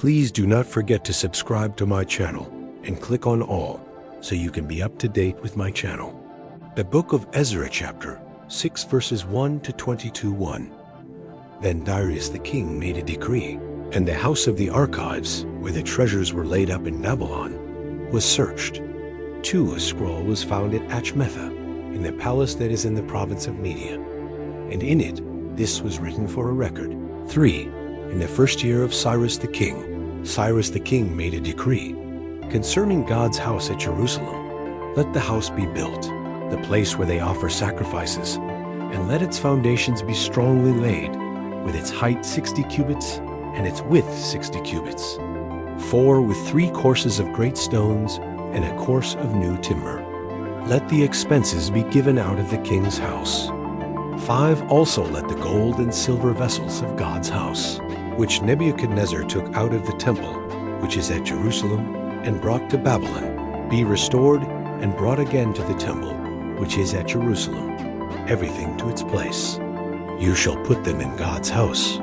Please do not forget to subscribe to my channel and click on all so you can be up to date with my channel. The book of Ezra, chapter 6, verses 1 to 22:1. Then Darius the king made a decree, and the house of the archives, where the treasures were laid up in Babylon, was searched. 2, a scroll was found at Achmetha, in the palace that is in the province of Media, and in it this was written for a record. 3, in the first year of Cyrus the king made a decree concerning God's house at Jerusalem. Let the house be built, the place where they offer sacrifices, and let its foundations be strongly laid, with its height 60 cubits and its width 60 cubits. 4, with 3 courses of great stones and a course of new timber. Let the expenses be given out of the king's house. 5, also let the gold and silver vessels of God's house, which Nebuchadnezzar took out of the temple, which is at Jerusalem, and brought to Babylon, be restored and brought again to the temple, which is at Jerusalem, everything to its place. You shall put them in God's house.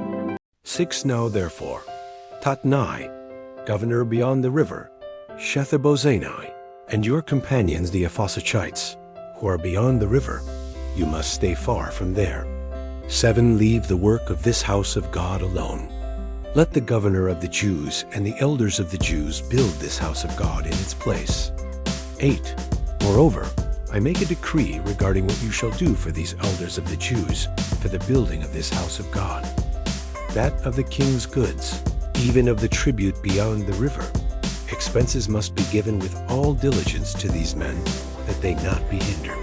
6, now therefore, Tatnai, governor beyond the river, Shethar-bozenai, and your companions the Aphosachites, who are beyond the river, you must stay far from there. 7, leave the work of this house of God alone. Let the governor of the Jews and the elders of the Jews build this house of God in its place. 8, moreover, I make a decree regarding what you shall do for these elders of the Jews for the building of this house of God. That of the king's goods, even of the tribute beyond the river, expenses must be given with all diligence to these men, that they not be hindered.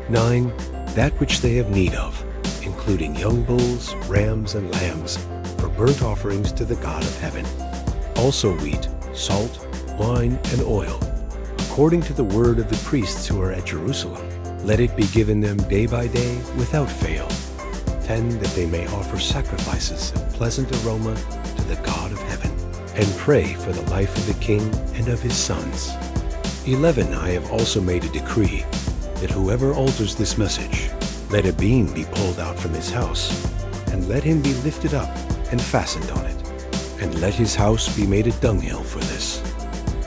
9, that which they have need of, including young bulls, rams, and lambs, for burnt offerings to the God of heaven. Also wheat, salt, wine, and oil, according to the word of the priests who are at Jerusalem. Let it be given them day by day without fail. 10, that they may offer sacrifices of pleasant aroma to the God of heaven, and pray for the life of the king and of his sons. 11, I have also made a decree that whoever alters this message, let a beam be pulled out from his house, and let him be lifted up and fastened on it, and let his house be made a dunghill for this.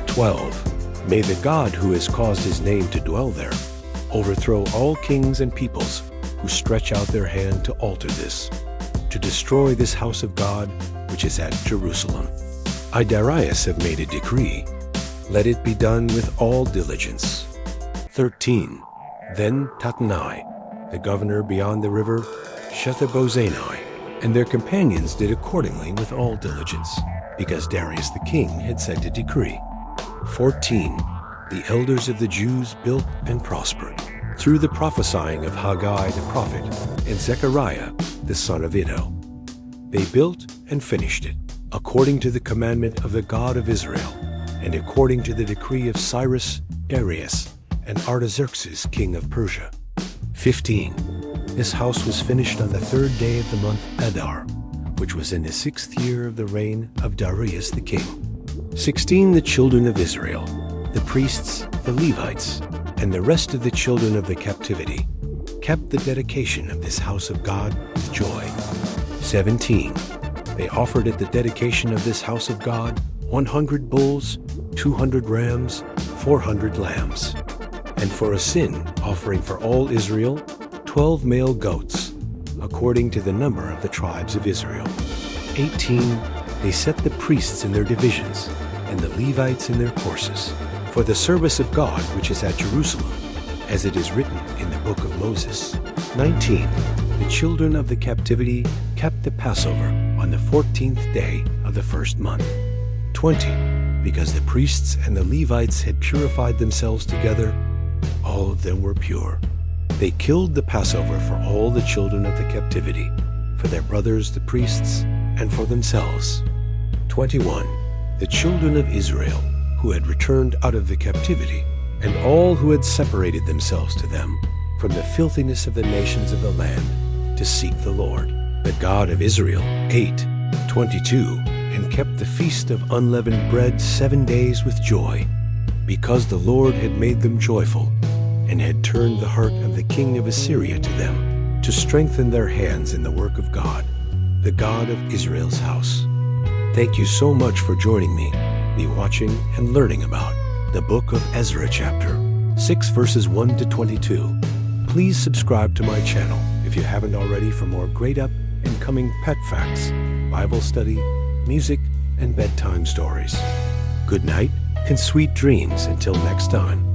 12, may the God who has caused his name to dwell there overthrow all kings and peoples who stretch out their hand to alter this, to destroy this house of God which is at Jerusalem. I, Darius, have made a decree. Let it be done with all diligence. 13, then Tatnai, the governor beyond the river, Shethar-bozenai, and their companions did accordingly with all diligence, because Darius the king had sent a decree. 14, the elders of the Jews built and prospered, through the prophesying of Haggai the prophet and Zechariah the son of Iddo. They built and finished it, according to the commandment of the God of Israel, and according to the decree of Cyrus, Darius, and Artaxerxes king of Persia. 15, this house was finished on the 3rd day of the month Adar, which was in the 6th year of the reign of Darius the king. 16, the children of Israel, the priests, the Levites, and the rest of the children of the captivity, kept the dedication of this house of God with joy. 17, they offered at the dedication of this house of God 100 bulls, 200 rams, 400 lambs, and for a sin offering for all Israel, 12 male goats, according to the number of the tribes of Israel. 18, they set the priests in their divisions, and the Levites in their courses, for the service of God which is at Jerusalem, as it is written in the book of Moses. 19, the children of the captivity kept the Passover on the 14th day of the 1st month. 20, because the priests and the Levites had purified themselves together, all of them were pure. They killed the Passover for all the children of the captivity, for their brothers the priests, and for themselves. 21, the children of Israel, who had returned out of the captivity, and all who had separated themselves to them from the filthiness of the nations of the land, to seek the Lord, the God of Israel, ate. 22, and kept the feast of unleavened bread 7 days with joy, because the Lord had made them joyful, and had turned the heart of the king of Assyria to them, to strengthen their hands in the work of God, the God of Israel's house. Thank you so much for joining me watching and learning about the book of Ezra chapter 6 verses 1 to 22. Please subscribe to my channel if you haven't already for more great up and coming pet facts, Bible study, music, and bedtime stories. Good night and sweet dreams until next time.